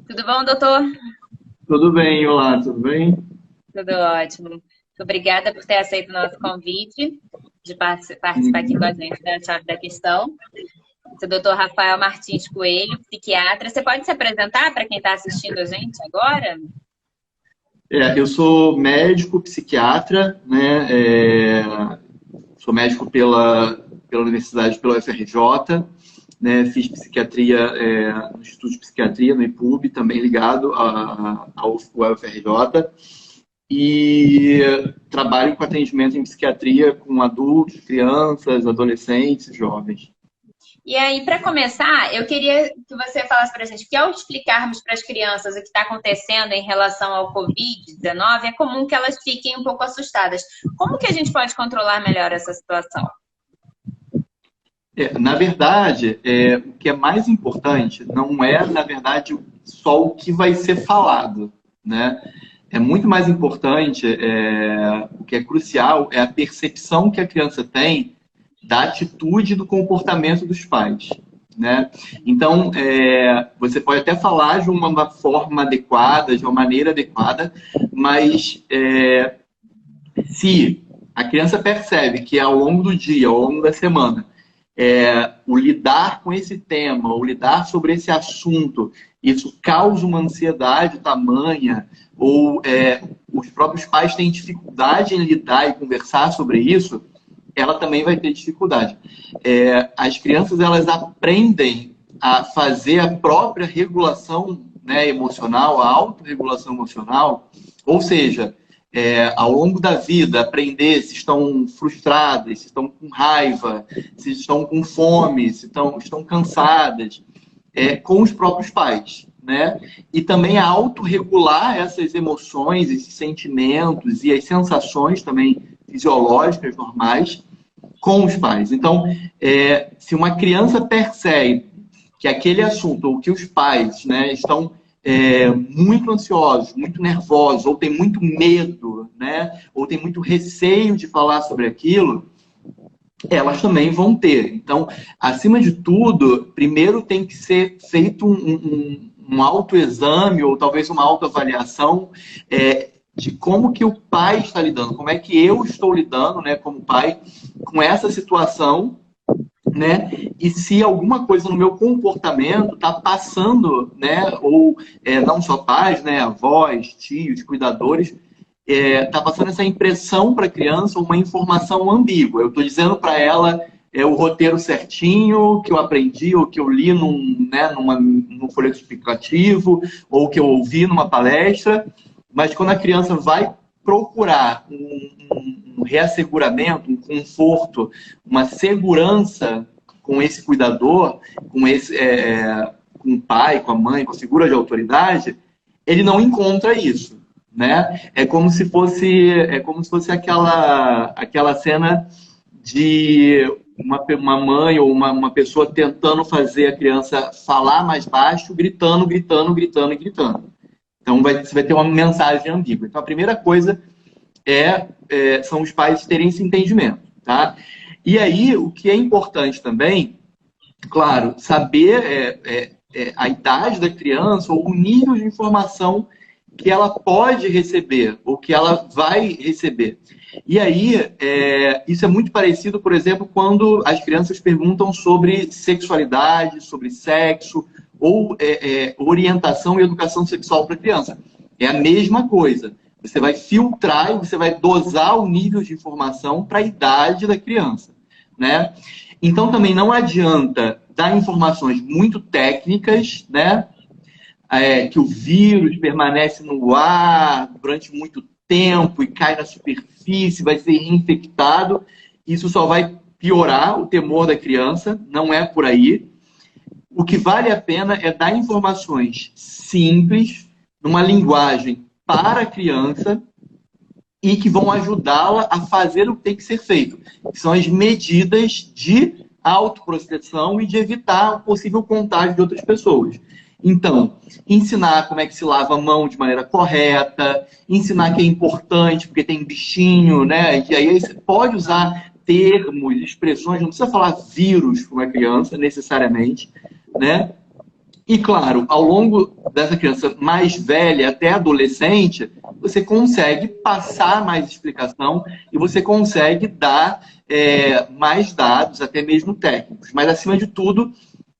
Tudo bom, doutor? Tudo bem, olá, tudo bem? Tudo ótimo. Muito obrigada por ter aceito o nosso convite de participar aqui com a Uhum. gente da Chave da Questão. Sou o doutor Rafael Martins Coelho, psiquiatra. Você pode se apresentar para quem está assistindo a gente agora? Eu sou médico psiquiatra, né? Sou médico pela Universidade, pela UFRJ, né? Fiz psiquiatria no Instituto de Psiquiatria, no IPUB, também ligado ao UFRJ. E trabalho com atendimento em psiquiatria com adultos, crianças, adolescentes, jovens. E aí, para começar, eu queria que você falasse para a gente que ao explicarmos para as crianças o que está acontecendo em relação ao Covid-19, é comum que elas fiquem um pouco assustadas. Como que a gente pode controlar melhor essa situação? Na verdade, o que é mais importante não é, na verdade, só o que vai ser falado, né? É muito mais importante, o que é crucial, é a percepção que a criança tem da atitude e do comportamento dos pais, né? Então, você pode até falar de uma forma adequada, de uma maneira adequada, mas se a criança percebe que ao longo do dia, ao longo da semana, o lidar com esse tema, o lidar sobre esse assunto, isso causa uma ansiedade tamanha, ou os próprios pais têm dificuldade em lidar e conversar sobre isso, ela também vai ter dificuldade. As crianças, elas aprendem a fazer a própria regulação, né, emocional, a autorregulação emocional, ou seja, ao longo da vida, aprender se estão frustradas, se estão com raiva, se estão com fome, se estão cansadas, com os próprios pais, né? E também a autorregular essas emoções, esses sentimentos e as sensações também fisiológicas normais com os pais. Então, se uma criança percebe que aquele assunto, ou que os pais, né, estão muito ansiosos, muito nervosos, ou tem muito medo, né, ou tem muito receio de falar sobre aquilo, elas também vão ter. Então, acima de tudo, primeiro tem que ser feito um autoexame, ou talvez uma autoavaliação, de como que o pai está lidando, como é que eu estou lidando, né, como pai, com essa situação, né? E se alguma coisa no meu comportamento está passando, né? Ou não só pais, né? Avós, tios, cuidadores, está passando essa impressão para a criança, uma informação ambígua. Eu estou dizendo para ela o roteiro certinho que eu aprendi ou que eu li num folheto explicativo ou que eu ouvi numa palestra, mas quando a criança vai procurar um reasseguramento, um conforto, uma segurança com esse cuidador, com o pai, com a mãe, com a figura de autoridade, ele não encontra isso, né? É como se fosse aquela cena de uma mãe ou uma pessoa tentando fazer a criança falar mais baixo, gritando, gritando, gritando e gritando. Então, você vai ter uma mensagem ambígua. Então, a primeira coisa são os pais terem esse entendimento, tá? E aí, o que é importante também, claro, saber a idade da criança ou o nível de informação que ela pode receber ou que ela vai receber. E aí, isso é muito parecido, por exemplo, quando as crianças perguntam sobre sexualidade, sobre sexo, ou orientação e educação sexual para a criança. É a mesma coisa. Você vai filtrar e você vai dosar o nível de informação para a idade da criança, né? Então, também não adianta dar informações muito técnicas, né? Que o vírus permanece no ar durante muito tempo e cai na superfície, vai ser reinfectado. Isso só vai piorar o temor da criança, não é por aí. O que vale a pena é dar informações simples, numa linguagem para a criança e que vão ajudá-la a fazer o que tem que ser feito, que são as medidas de autoproteção e de evitar o possível contágio de outras pessoas. Então, ensinar como é que se lava a mão de maneira correta, ensinar que é importante, porque tem bichinho, né? E aí você pode usar termos, expressões, não precisa falar vírus para uma criança, necessariamente, né? E, claro, ao longo dessa criança mais velha até adolescente, você consegue passar mais explicação e você consegue dar mais dados, até mesmo técnicos. Mas, acima de tudo,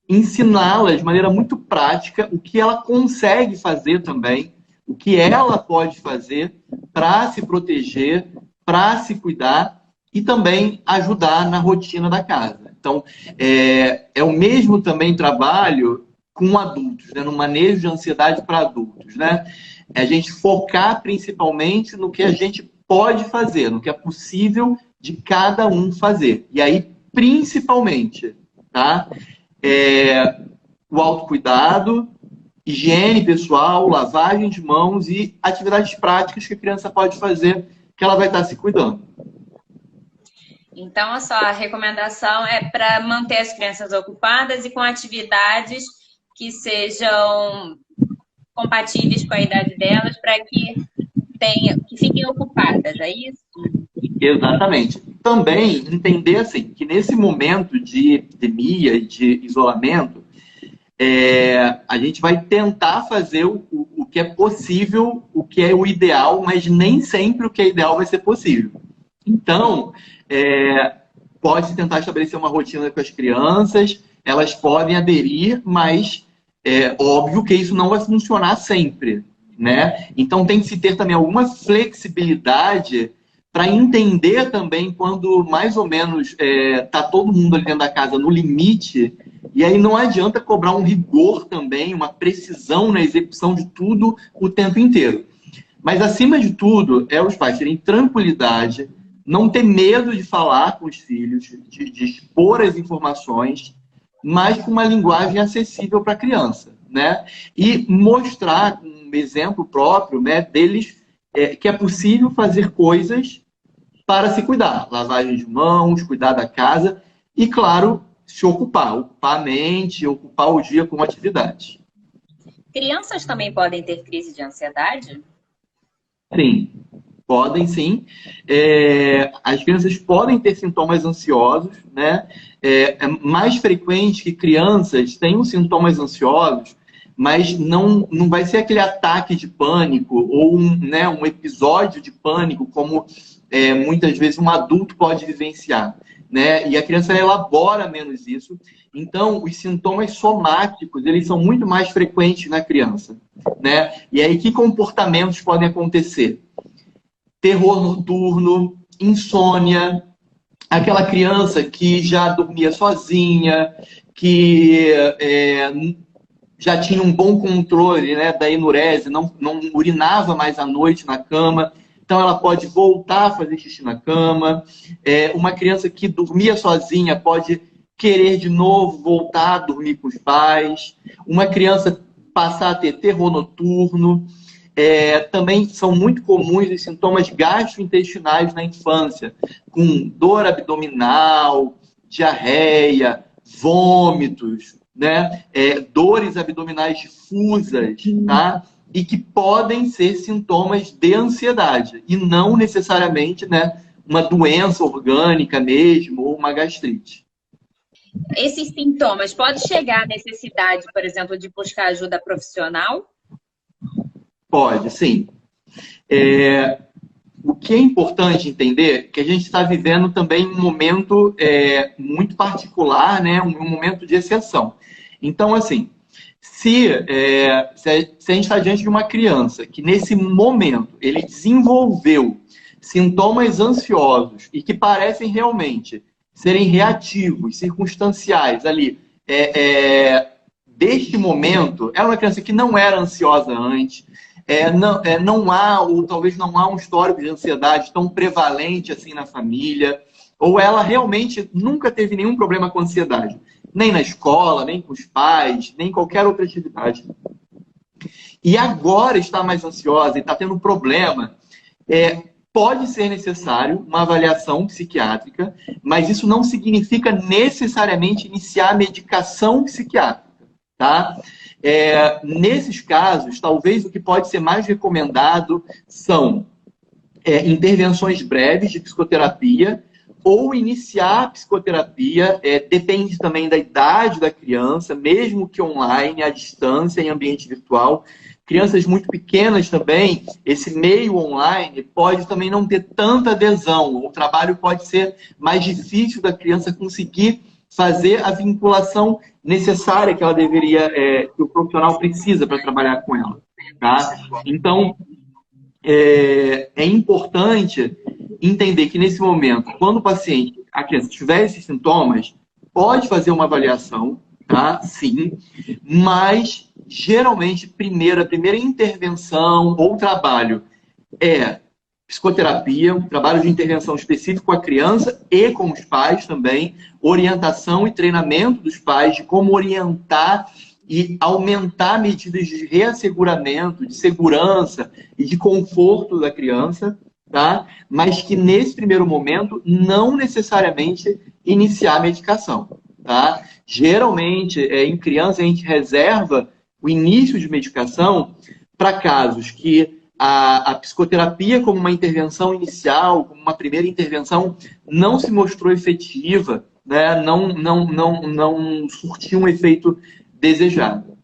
ensiná-la de maneira muito prática o que ela consegue fazer também, o que ela pode fazer para se proteger, para se cuidar e também ajudar na rotina da casa. Então, é o mesmo também trabalho com adultos, né? No manejo de ansiedade para adultos, né? É a gente focar principalmente no que a gente pode fazer, no que é possível de cada um fazer. E aí, principalmente, tá? O autocuidado, higiene pessoal, lavagem de mãos e atividades práticas que a criança pode fazer, que ela vai estar se cuidando. Então, a sua recomendação é para manter as crianças ocupadas e com atividades que sejam compatíveis com a idade delas, para que fiquem ocupadas, é isso? Exatamente. Também entender assim, que nesse momento de epidemia e de isolamento, a gente vai tentar fazer o que é possível, o que é o ideal, mas nem sempre o que é ideal vai ser possível. Então, pode tentar estabelecer uma rotina com as crianças, elas podem aderir, mas é óbvio que isso não vai funcionar sempre, né? Então, tem que se ter também alguma flexibilidade para entender também quando mais ou menos está todo mundo ali dentro da casa no limite, e aí não adianta cobrar um rigor também, uma precisão na execução de tudo o tempo inteiro. Mas, acima de tudo, os pais terem tranquilidade, não ter medo de falar com os filhos, de expor as informações, mas com uma linguagem acessível para a criança, né? E mostrar um exemplo próprio, né, deles que é possível fazer coisas para se cuidar. Lavagem de mãos, cuidar da casa e, claro, se ocupar a mente, ocupar o dia com atividades. Crianças também podem ter crise de ansiedade? Sim, podem sim. As crianças podem ter sintomas ansiosos, né? É mais frequente que crianças tenham sintomas ansiosos, mas não vai ser aquele ataque de pânico ou um episódio de pânico, como muitas vezes um adulto pode vivenciar, né? E a criança elabora menos isso. Então, os sintomas somáticos, eles são muito mais frequentes na criança, né? E aí, que comportamentos podem acontecer? Terror noturno, insônia, aquela criança que já dormia sozinha, que já tinha um bom controle, né, da enurese, não urinava mais à noite na cama, então ela pode voltar a fazer xixi na cama. Uma criança que dormia sozinha pode querer de novo voltar a dormir com os pais. Uma criança passar a ter terror noturno. Também são muito comuns os sintomas gastrointestinais na infância, com dor abdominal, diarreia, vômitos, né? Dores abdominais difusas, tá? E que podem ser sintomas de ansiedade, e não necessariamente, né, uma doença orgânica mesmo, ou uma gastrite. Esses sintomas podem chegar à necessidade, por exemplo, de buscar ajuda profissional? Pode, sim. O que é importante entender é que a gente está vivendo também um momento muito particular, né? Um momento de exceção. Então, assim, se a gente está diante de uma criança que, nesse momento, ele desenvolveu sintomas ansiosos e que parecem realmente serem reativos, circunstanciais ali, deste momento, é uma criança que não era ansiosa antes, não há, ou talvez não há um histórico de ansiedade tão prevalente assim na família, ou ela realmente nunca teve nenhum problema com ansiedade, nem na escola, nem com os pais, nem em qualquer outra atividade. E agora está mais ansiosa e está tendo problema, pode ser necessário uma avaliação psiquiátrica, mas isso não significa necessariamente iniciar a medicação psiquiátrica, tá? Nesses casos, talvez o que pode ser mais recomendado são intervenções breves de psicoterapia ou iniciar a psicoterapia, depende também da idade da criança, mesmo que online, à distância, em ambiente virtual. Crianças muito pequenas também, esse meio online pode também não ter tanta adesão. O trabalho pode ser mais difícil da criança conseguir fazer a vinculação necessária que ela deveria, que o profissional precisa para trabalhar com ela. Tá? Então, é importante entender que nesse momento, quando o paciente, a criança tiver esses sintomas, pode fazer uma avaliação, tá? Sim, mas geralmente a primeira intervenção ou trabalho é psicoterapia, um trabalho de intervenção específico com a criança e com os pais também, orientação e treinamento dos pais de como orientar e aumentar medidas de reasseguramento, de segurança e de conforto da criança, tá? Mas que nesse primeiro momento não necessariamente iniciar a medicação, tá? Geralmente, em criança, a gente reserva o início de medicação para casos que a psicoterapia como uma intervenção inicial, como uma primeira intervenção, não se mostrou efetiva, né? Não surtiu um efeito desejado.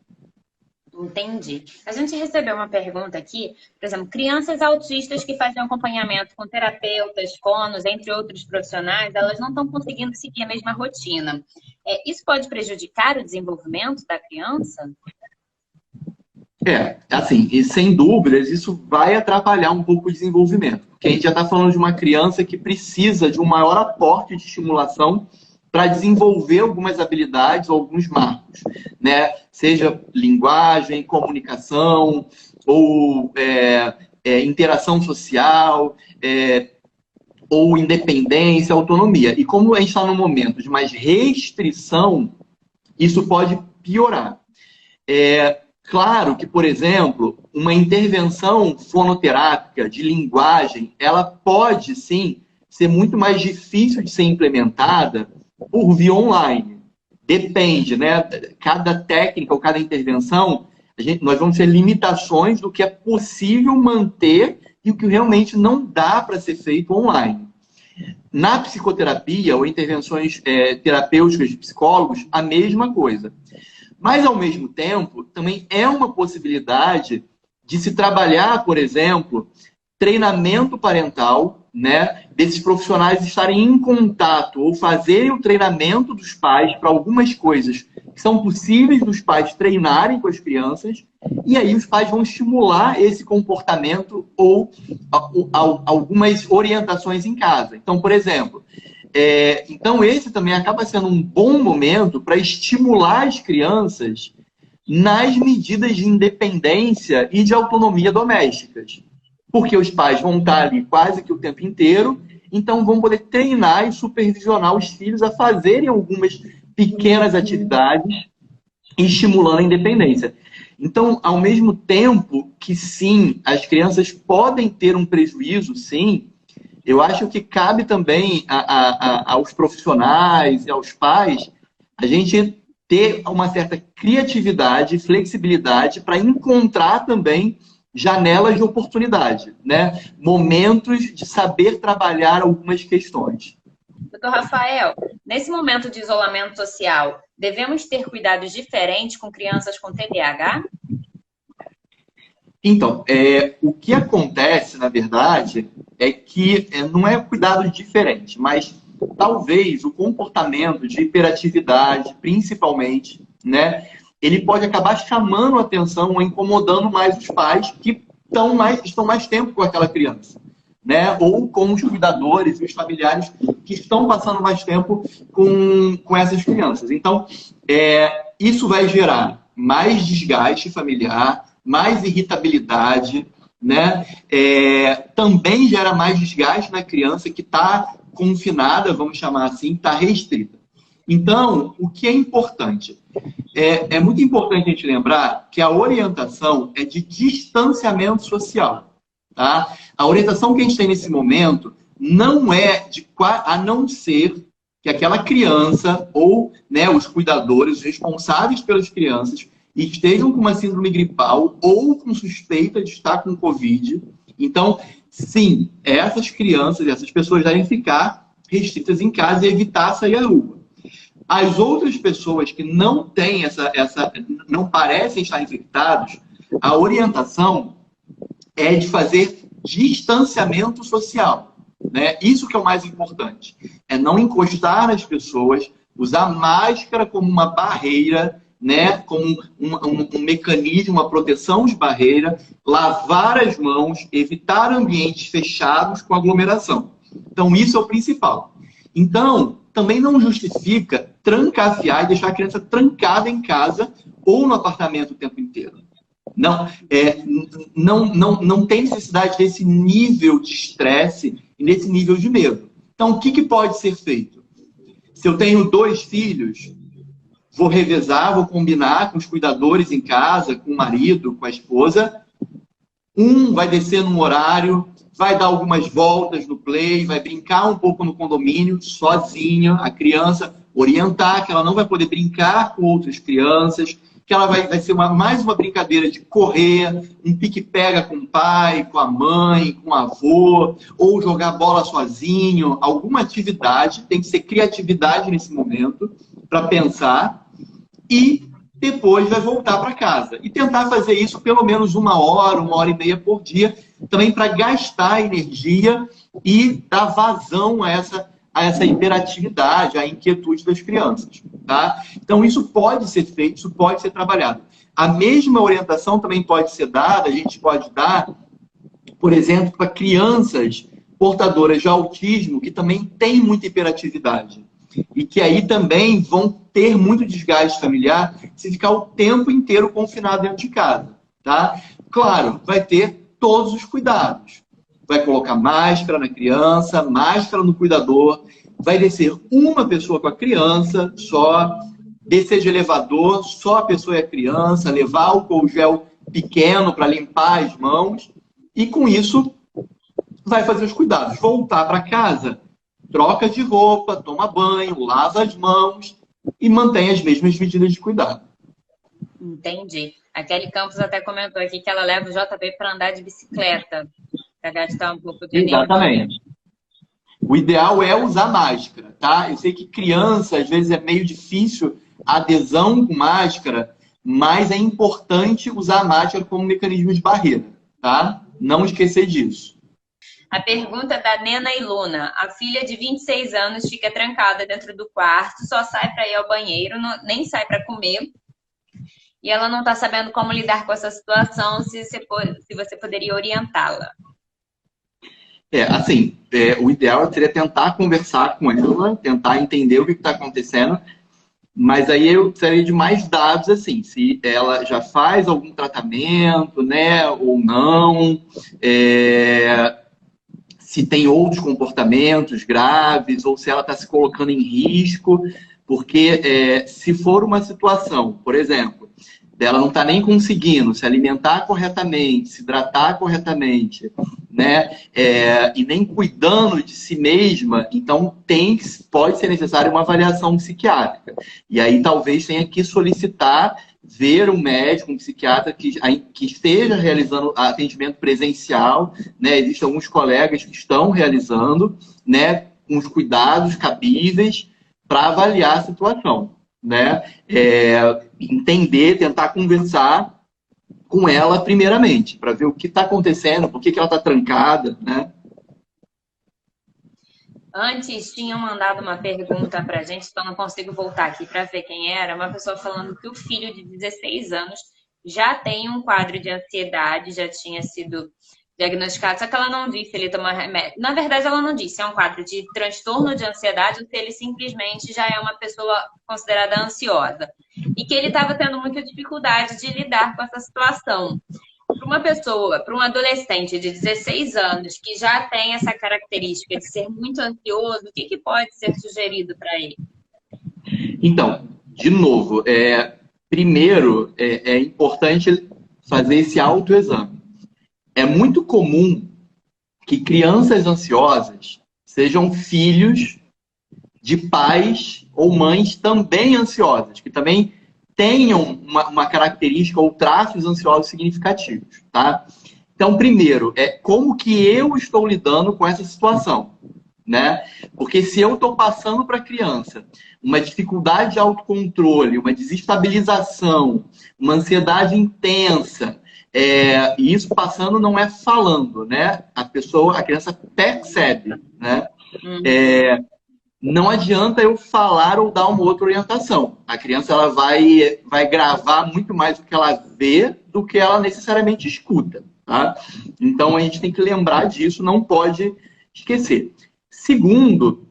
Entendi. A gente recebeu uma pergunta aqui, por exemplo, crianças autistas que fazem acompanhamento com terapeutas, fonos, entre outros profissionais, elas não estão conseguindo seguir a mesma rotina. Isso pode prejudicar o desenvolvimento da criança? Assim, e sem dúvidas, isso vai atrapalhar um pouco o desenvolvimento. Porque a gente já está falando de uma criança que precisa de um maior aporte de estimulação para desenvolver algumas habilidades ou alguns marcos, né? Seja linguagem, comunicação, ou interação social, ou independência, autonomia. E como a gente está num momento de mais restrição, isso pode piorar. Claro que, por exemplo, uma intervenção fonoterápica de linguagem, ela pode, sim, ser muito mais difícil de ser implementada por via online. Depende, né? Cada técnica ou cada intervenção, nós vamos ter limitações do que é possível manter e o que realmente não dá para ser feito online. Na psicoterapia ou intervenções terapêuticas de psicólogos, a mesma coisa. Mas, ao mesmo tempo, também é uma possibilidade de se trabalhar, por exemplo, treinamento parental, né? Desses profissionais estarem em contato ou fazerem o treinamento dos pais para algumas coisas que são possíveis dos pais treinarem com as crianças, e aí os pais vão estimular esse comportamento ou algumas orientações em casa. Então, por exemplo, então esse também acaba sendo um bom momento para estimular as crianças nas medidas de independência e de autonomia domésticas. Porque os pais vão estar ali quase que o tempo inteiro, então vão poder treinar e supervisionar os filhos a fazerem algumas pequenas atividades, estimulando a independência. Então, ao mesmo tempo que sim, as crianças podem ter um prejuízo, sim, eu acho que cabe também aos profissionais e aos pais a gente ter uma certa criatividade, flexibilidade para encontrar também janelas de oportunidade, né? Momentos de saber trabalhar algumas questões. Doutor Rafael, nesse momento de isolamento social, devemos ter cuidados diferentes com crianças com TDAH? Então, o que acontece, na verdade, é que não é cuidado diferente, mas talvez o comportamento de hiperatividade, principalmente, né? Ele pode acabar chamando a atenção ou incomodando mais os pais que estão mais tempo com aquela criança, né? Ou com os cuidadores e os familiares que estão passando mais tempo com essas crianças. Então, isso vai gerar mais desgaste familiar, mais irritabilidade, né? Também gera mais desgaste na criança que está confinada, vamos chamar assim, está restrita. Então, o que é importante? É muito importante a gente lembrar que a orientação é de distanciamento social. Tá? A orientação que a gente tem nesse momento não é a não ser que aquela criança ou, né, os cuidadores, os responsáveis pelas crianças, estejam com uma síndrome gripal ou com suspeita de estar com Covid. Então, sim, essas crianças, essas pessoas devem ficar restritas em casa e evitar sair à rua. As outras pessoas que não têm não parecem estar infectados, a orientação é de fazer distanciamento social, né? Isso que é o mais importante. É não encostar nas pessoas, usar máscara como uma barreira, né? Como um mecanismo, uma proteção de barreira, lavar as mãos, evitar ambientes fechados com aglomeração. Então, isso é o principal. Então, também não justifica trancafiar e deixar a criança trancada em casa ou no apartamento o tempo inteiro. Não tem necessidade desse nível de estresse e desse nível de medo. Então, o que pode ser feito? Se eu tenho 2 filhos, vou revezar, vou combinar com os cuidadores em casa, com o marido, com a esposa. Um vai descer num horário, vai dar algumas voltas no play, vai brincar um pouco no condomínio, sozinha, a criança, orientar que ela não vai poder brincar com outras crianças, que ela vai ser mais uma brincadeira de correr, um pique-pega com o pai, com a mãe, com o avô, ou jogar bola sozinho, alguma atividade, tem que ser criatividade nesse momento, para pensar, e depois vai voltar para casa. E tentar fazer isso pelo menos 1 hora, 1h30 por dia, também para gastar energia e dar vazão a essa hiperatividade, a inquietude das crianças. Tá? Então, isso pode ser feito, isso pode ser trabalhado. A mesma orientação também pode ser dada, a gente pode dar, por exemplo, para crianças portadoras de autismo que também têm muita hiperatividade. E que aí também vão ter muito desgaste familiar se ficar o tempo inteiro confinado dentro de casa. Tá? Claro, vai ter todos os cuidados. Vai colocar máscara na criança, máscara no cuidador, vai descer uma pessoa com a criança só, descer de elevador, só a pessoa e a criança, levar álcool gel pequeno para limpar as mãos, e com isso vai fazer os cuidados. Voltar para casa, troca de roupa, toma banho, lava as mãos e mantém as mesmas medidas de cuidado. Entendi. A Kelly Campos até comentou aqui que ela leva o JP para andar de bicicleta, para gastar um pouco de energia. Exatamente. O ideal é usar máscara, tá? Eu sei que criança, às vezes, é meio difícil a adesão com máscara, mas é importante usar a máscara como mecanismo de barreira, tá? Não esquecer disso. A pergunta da Nena e Luna. A filha de 26 anos fica trancada dentro do quarto, só sai para ir ao banheiro, nem sai para comer. E ela não está sabendo como lidar com essa situação, se você poderia orientá-la. O ideal seria tentar conversar com ela, tentar entender o que está acontecendo, mas aí eu precisaria de mais dados, assim, se ela já faz algum tratamento, né, ou não, se tem outros comportamentos graves, ou se ela está se colocando em risco, porque se for uma situação, por exemplo, dela não está nem conseguindo se alimentar corretamente, se hidratar corretamente, né? E nem cuidando de si mesma, então pode ser necessária uma avaliação psiquiátrica. E aí talvez tenha que solicitar ver um médico, um psiquiatra que esteja realizando atendimento presencial, né? Existem alguns colegas que estão realizando, né, com os cuidados cabíveis para avaliar a situação. Né? Entender, tentar conversar com ela primeiramente, para ver o que está acontecendo, por que ela está trancada, né? Antes tinham mandado uma pergunta para a gente, então não consigo voltar aqui para ver quem era, uma pessoa falando que o filho de 16 anos já tem um quadro de ansiedade, já tinha sido diagnosticado, só que ela não disse se ele toma remédio. Na verdade, ela não disse se é um quadro de transtorno de ansiedade ou se ele simplesmente já é uma pessoa considerada ansiosa. E que ele estava tendo muita dificuldade de lidar com essa situação. Para uma pessoa, para um adolescente de 16 anos que já tem essa característica de ser muito ansioso, o que pode ser sugerido para ele? Então, de novo, primeiro é importante fazer esse autoexame. É muito comum que crianças ansiosas sejam filhos de pais ou mães também ansiosas, que também tenham uma característica ou traços ansiosos significativos, tá? Então, primeiro, como que eu estou lidando com essa situação? né? Porque se eu estou passando para a criança uma dificuldade de autocontrole, uma desestabilização, uma ansiedade intensa, e isso passando não é falando, né? A criança percebe, né? Não adianta eu falar ou dar uma outra orientação. A criança ela vai gravar muito mais o que ela vê do que ela necessariamente escuta, tá? Então a gente tem que lembrar disso, não pode esquecer. Segundo,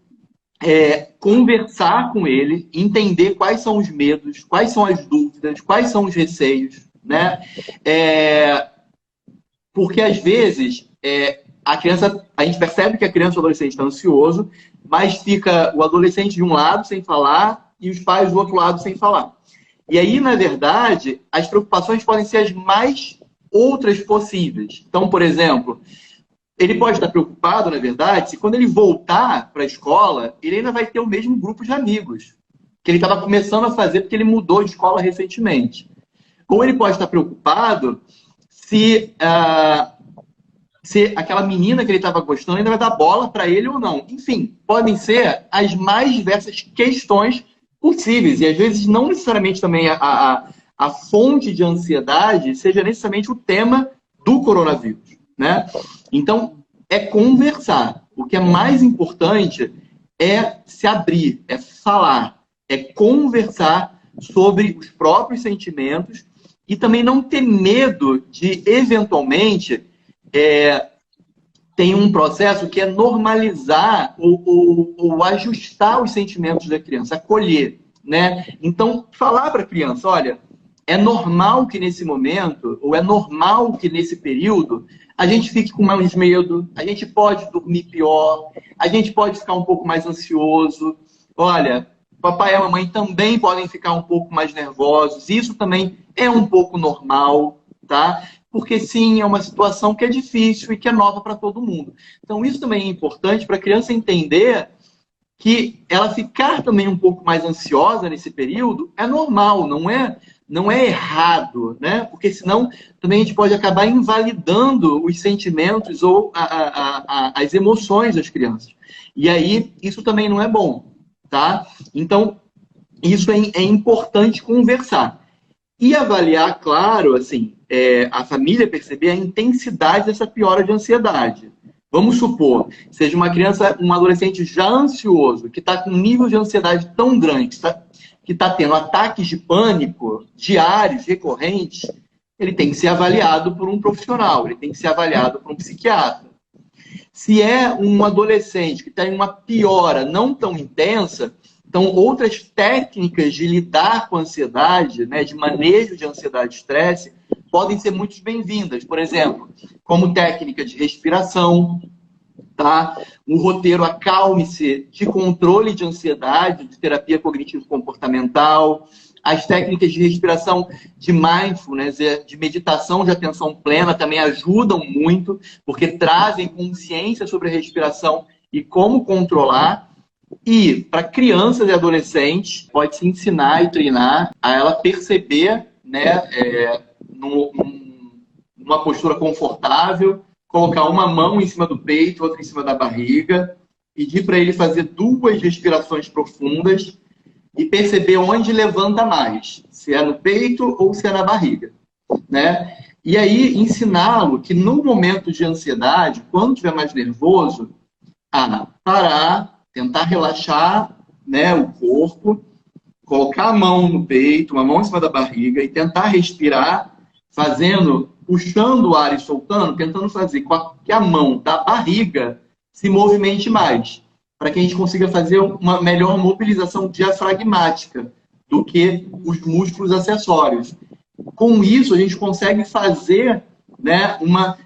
conversar com ele, entender quais são os medos, quais são as dúvidas, quais são os receios, né? Porque às vezes a gente percebe que a criança ou adolescente está ansioso, mas fica o adolescente de um lado sem falar e os pais do outro lado sem falar. E aí, na verdade, as preocupações podem ser as mais outras possíveis. Então, por exemplo, ele pode estar preocupado, na verdade, se quando ele voltar para a escola, ele ainda vai ter o mesmo grupo de amigos que ele estava começando a fazer porque ele mudou de escola recentemente. Ou ele pode estar preocupado se aquela menina que ele estava gostando ainda vai dar bola para ele ou não. Enfim, podem ser as mais diversas questões possíveis. E às vezes não necessariamente também a fonte de ansiedade seja necessariamente o tema do coronavírus, né? Então, é conversar. O que é mais importante é se abrir, é falar, é conversar sobre os próprios sentimentos e também não ter medo de, eventualmente, tem um processo que é normalizar ou ajustar os sentimentos da criança, acolher, né? Então, falar para a criança, olha, é normal que nesse momento, ou é normal que nesse período, a gente fique com mais medo, a gente pode dormir pior, a gente pode ficar um pouco mais ansioso. Olha, papai e a mamãe também podem ficar um pouco mais nervosos, isso também é um pouco normal, tá? Porque sim, é uma situação que é difícil e que é nova para todo mundo. Então isso também é importante para a criança entender que ela ficar também um pouco mais ansiosa nesse período é normal, não é errado, né? Porque senão também a gente pode acabar invalidando os sentimentos ou as emoções das crianças. E aí isso também não é bom, tá? Então isso é importante conversar. E avaliar, claro, assim, a família perceber a intensidade dessa piora de ansiedade. Vamos supor, seja uma criança, um adolescente já ansioso, que está com um nível de ansiedade tão grande, que está tendo ataques de pânico diários, recorrentes, ele tem que ser avaliado por um profissional, ele tem que ser avaliado por um psiquiatra. Se é um adolescente que tem uma piora não tão intensa, então, outras técnicas de lidar com a ansiedade, né, de manejo de ansiedade e estresse, podem ser muito bem-vindas. Por exemplo, como técnica de respiração, tá? Um roteiro acalme-se de controle de ansiedade, de terapia cognitivo-comportamental, as técnicas de respiração de mindfulness, de meditação de atenção plena, também ajudam muito, porque trazem consciência sobre a respiração e como controlar. E para crianças e adolescentes, pode-se ensinar e treinar a ela perceber, né, numa postura confortável, colocar uma mão em cima do peito, outra em cima da barriga, pedir para ele fazer 2 respirações profundas e perceber onde levanta mais, se é no peito ou se é na barriga, né? E aí ensiná-lo que no momento de ansiedade, quando estiver mais nervoso, a parar, tentar relaxar, né, o corpo, colocar a mão no peito, uma mão em cima da barriga e tentar respirar, puxando o ar e soltando, tentando fazer com que a mão da barriga se movimente mais, para que a gente consiga fazer uma melhor mobilização diafragmática do que os músculos acessórios. Com isso, a gente consegue fazer, né, uma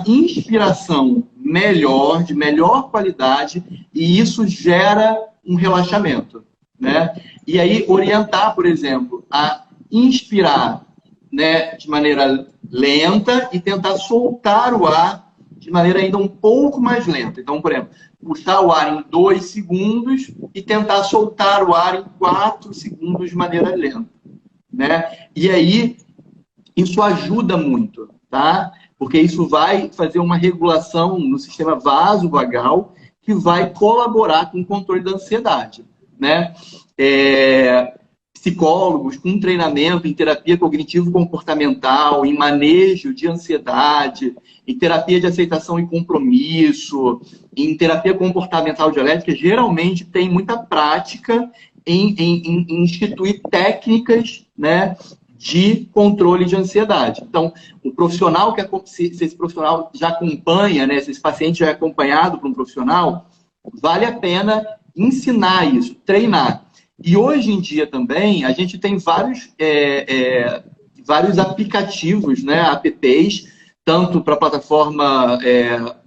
inspiração melhor, de melhor qualidade, e isso gera um relaxamento, né? E aí orientar, por exemplo, a inspirar, né, de maneira lenta e tentar soltar o ar de maneira ainda um pouco mais lenta. Então, por exemplo, puxar o ar em 2 segundos e tentar soltar o ar em 4 segundos de maneira lenta, né? E aí isso ajuda muito, tá? Porque isso vai fazer uma regulação no sistema vasovagal, que vai colaborar com o controle da ansiedade, né? Psicólogos com treinamento em terapia cognitivo-comportamental, em manejo de ansiedade, em terapia de aceitação e compromisso, em terapia comportamental dialética, geralmente tem muita prática em instituir técnicas, né, de controle de ansiedade. Então, o profissional, se esse profissional já acompanha, né, se esse paciente já é acompanhado por um profissional, vale a pena ensinar isso, treinar. E hoje em dia também, a gente tem vários aplicativos, né, apps, tanto para a plataforma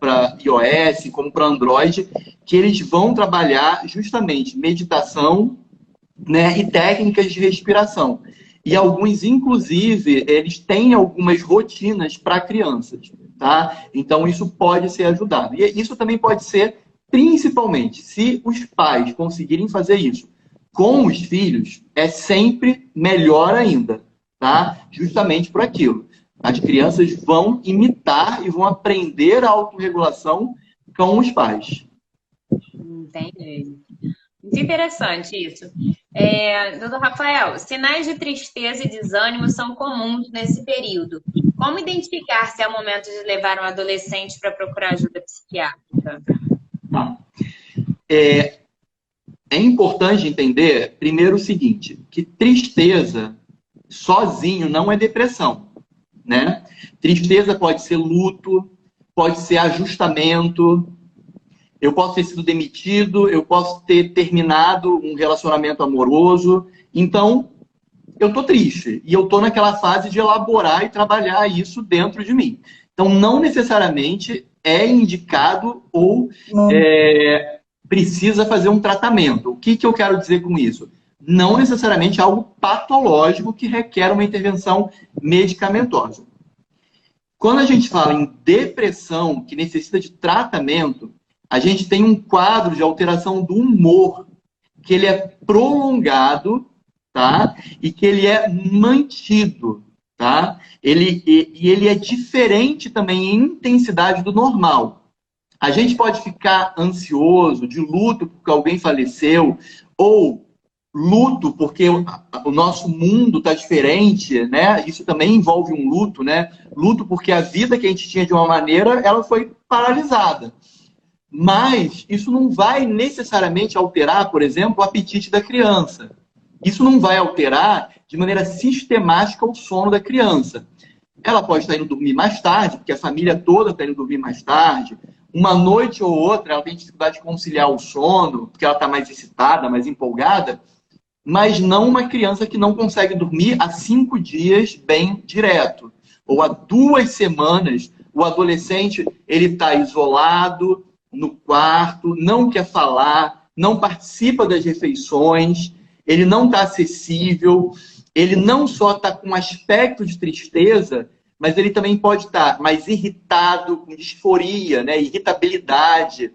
para iOS como para Android, que eles vão trabalhar justamente meditação, né, e técnicas de respiração. E alguns, inclusive, eles têm algumas rotinas para crianças, tá? Então, isso pode ser ajudado. E isso também pode ser, principalmente, se os pais conseguirem fazer isso com os filhos, é sempre melhor ainda, tá? Justamente por aquilo. As crianças vão imitar e vão aprender a autorregulação com os pais. Entendi. Muito interessante isso. Doutor Rafael, sinais de tristeza e desânimo são comuns nesse período. Como identificar se é o momento de levar um adolescente para procurar ajuda psiquiátrica? É importante entender, primeiro, o seguinte, que tristeza sozinho não é depressão, né? Tristeza pode ser luto, pode ser ajustamento, eu posso ter sido demitido, eu posso ter terminado um relacionamento amoroso. Então, eu tô triste. E eu tô naquela fase de elaborar e trabalhar isso dentro de mim. Então, não necessariamente é indicado ou precisa fazer um tratamento. O que eu quero dizer com isso? Não necessariamente algo patológico que requer uma intervenção medicamentosa. Quando a gente fala em depressão que necessita de tratamento, a gente tem um quadro de alteração do humor, que ele é prolongado, tá? E que ele é mantido, tá? Ele é diferente também em intensidade do normal. A gente pode ficar ansioso, de luto porque alguém faleceu, ou luto porque o nosso mundo está diferente, né? Isso também envolve um luto, né? Luto porque a vida que a gente tinha de uma maneira, ela foi paralisada. Mas isso não vai necessariamente alterar, por exemplo, o apetite da criança. Isso não vai alterar de maneira sistemática o sono da criança. Ela pode estar indo dormir mais tarde, porque a família toda está indo dormir mais tarde. Uma noite ou outra ela tem dificuldade de conciliar o sono, porque ela está mais excitada, mais empolgada. Mas não uma criança que não consegue dormir há 5 dias bem direto. Ou há 2 semanas, o adolescente ele está isolado no quarto, não quer falar, não participa das refeições, ele não está acessível, ele não só está com aspecto de tristeza, mas ele também pode estar mais irritado, com disforia, né? Irritabilidade,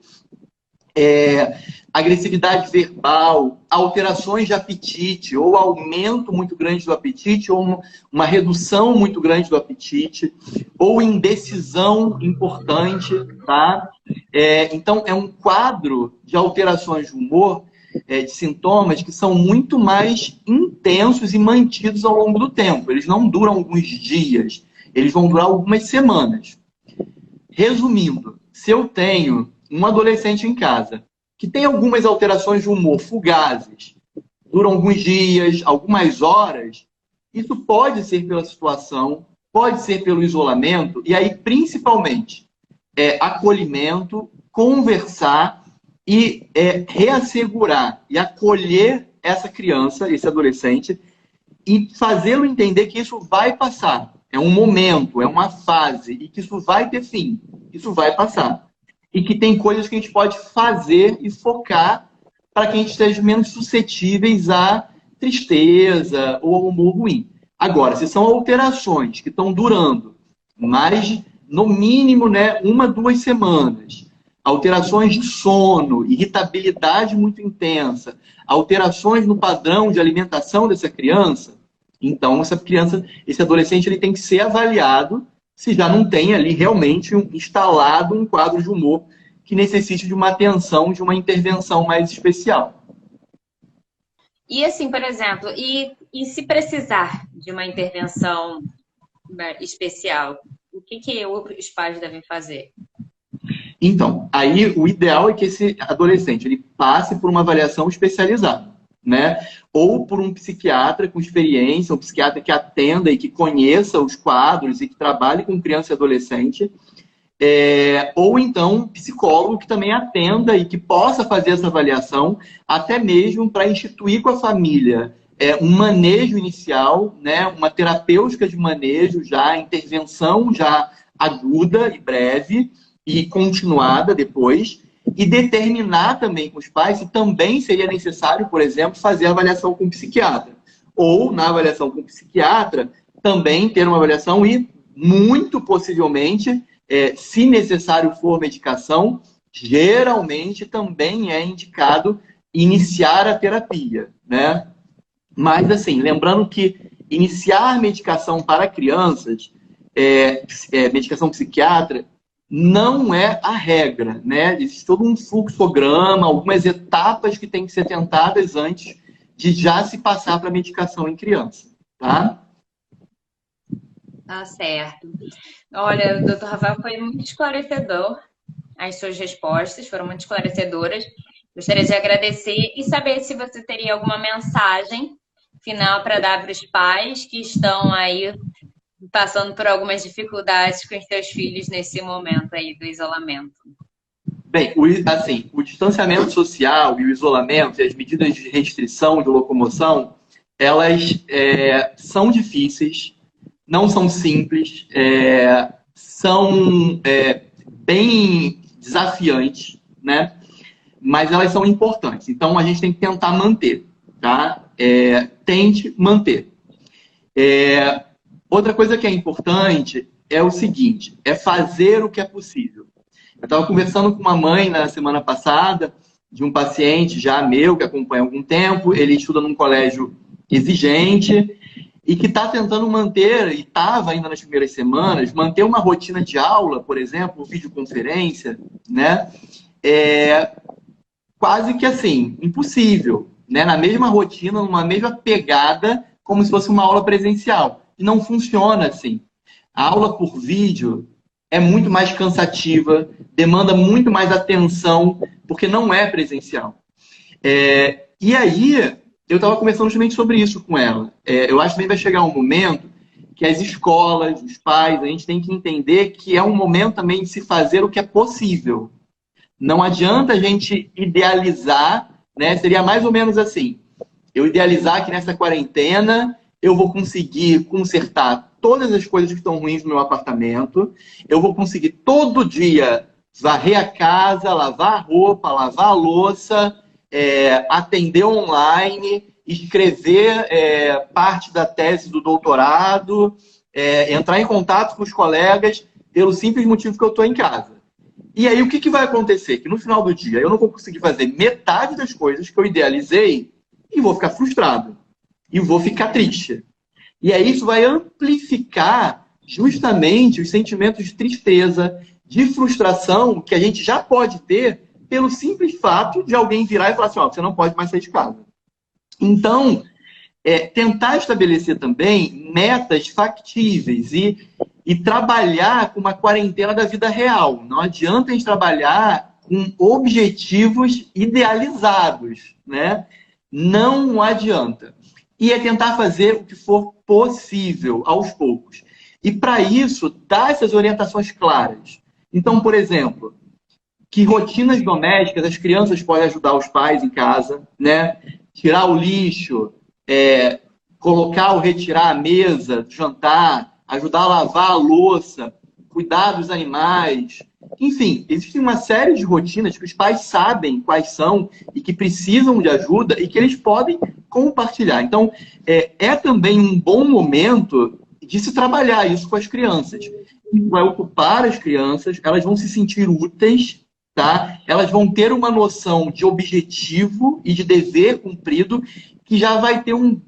agressividade verbal, alterações de apetite, ou aumento muito grande do apetite, ou uma redução muito grande do apetite, ou indecisão importante, tá? Então, é um quadro de alterações de humor, de sintomas que são muito mais intensos e mantidos ao longo do tempo. Eles não duram alguns dias, eles vão durar algumas semanas. Resumindo, se eu tenho um adolescente em casa que tem algumas alterações de humor fugazes, duram alguns dias, algumas horas, isso pode ser pela situação, pode ser pelo isolamento, e aí, principalmente, acolhimento, conversar e reassegurar e acolher essa criança, esse adolescente, e fazê-lo entender que isso vai passar. É um momento, é uma fase, e que isso vai ter fim, isso vai passar. E que tem coisas que a gente pode fazer e focar para que a gente esteja menos suscetíveis à tristeza ou ao humor ruim. Agora, se são alterações que estão durando mais, no mínimo, né, 1, 2 semanas, alterações de sono, irritabilidade muito intensa, alterações no padrão de alimentação dessa criança, então essa criança, esse adolescente, ele tem que ser avaliado se já não tem ali realmente instalado um quadro de humor que necessite de uma atenção, de uma intervenção mais especial. E assim, por exemplo, e se precisar de uma intervenção especial, o que os pais devem fazer? Então, aí o ideal é que esse adolescente ele passe por uma avaliação especializada, né? Ou por um psiquiatra com experiência, um psiquiatra que atenda e que conheça os quadros e que trabalhe com criança e adolescente, ou então um psicólogo que também atenda e que possa fazer essa avaliação, até mesmo para instituir com a família um manejo inicial, né? Uma terapêutica de manejo já, intervenção já aguda e breve, e continuada depois, e determinar também com os pais se também seria necessário, por exemplo, fazer a avaliação com o psiquiatra. Ou, na avaliação com o psiquiatra, também ter uma avaliação e, muito possivelmente, se necessário for medicação, geralmente também é indicado iniciar a terapia, né? Mas, assim, lembrando que iniciar medicação para crianças, medicação psiquiátrica, não é a regra, né? Existe todo um fluxograma, algumas etapas que têm que ser tentadas antes de já se passar para medicação em criança, tá? Tá certo. Olha, doutor Rafael, foi muito esclarecedor. As suas respostas foram muito esclarecedoras. Gostaria de agradecer e saber se você teria alguma mensagem final para dar para os pais que estão aí passando por algumas dificuldades com os seus filhos nesse momento aí do isolamento. Bem, o distanciamento social e o isolamento e as medidas de restrição de locomoção, elas são difíceis, não são simples, são bem desafiantes, né? Mas elas são importantes. Então, a gente tem que tentar manter, tá? Tente manter. Outra coisa que é importante é o seguinte, é fazer o que é possível. Eu estava conversando com uma mãe na semana passada, de um paciente já meu, que acompanha há algum tempo, ele estuda num colégio exigente e que está tentando manter, e estava ainda nas primeiras semanas, manter uma rotina de aula, por exemplo, videoconferência, né? Quase que assim, impossível, né? Na mesma rotina, numa mesma pegada, como se fosse uma aula presencial. E não funciona assim. A aula por vídeo é muito mais cansativa, demanda muito mais atenção, porque não é presencial. E aí, eu estava conversando justamente sobre isso com ela. Eu acho que vai chegar um momento que as escolas, os pais, a gente tem que entender que é um momento também de se fazer o que é possível. Não adianta a gente idealizar, né? Seria mais ou menos assim. Eu idealizar que nessa quarentena eu vou conseguir consertar todas as coisas que estão ruins no meu apartamento, eu vou conseguir todo dia varrer a casa, lavar a roupa, lavar a louça, atender online, escrever parte da tese do doutorado, entrar em contato com os colegas, pelo simples motivo que eu estou em casa. E aí o que vai acontecer? Que no final do dia eu não vou conseguir fazer metade das coisas que eu idealizei e vou ficar frustrado. E vou ficar triste. E aí isso vai amplificar justamente os sentimentos de tristeza, de frustração que a gente já pode ter pelo simples fato de alguém virar e falar assim, ó, você não pode mais sair de casa. Então, tentar estabelecer também metas factíveis e trabalhar com uma quarentena da vida real. Não adianta a gente trabalhar com objetivos idealizados, né? Não adianta. E tentar fazer o que for possível, aos poucos. E, para isso, dar essas orientações claras. Então, por exemplo, que rotinas domésticas as crianças podem ajudar os pais em casa, né? Tirar o lixo, colocar ou retirar a mesa do jantar, ajudar a lavar a louça, cuidar dos animais. Enfim, existe uma série de rotinas que os pais sabem quais são e que precisam de ajuda e que eles podem compartilhar. Então, também um bom momento de se trabalhar isso com as crianças. Vai ocupar as crianças, elas vão se sentir úteis, tá? Elas vão ter uma noção de objetivo e de dever cumprido que já vai ter um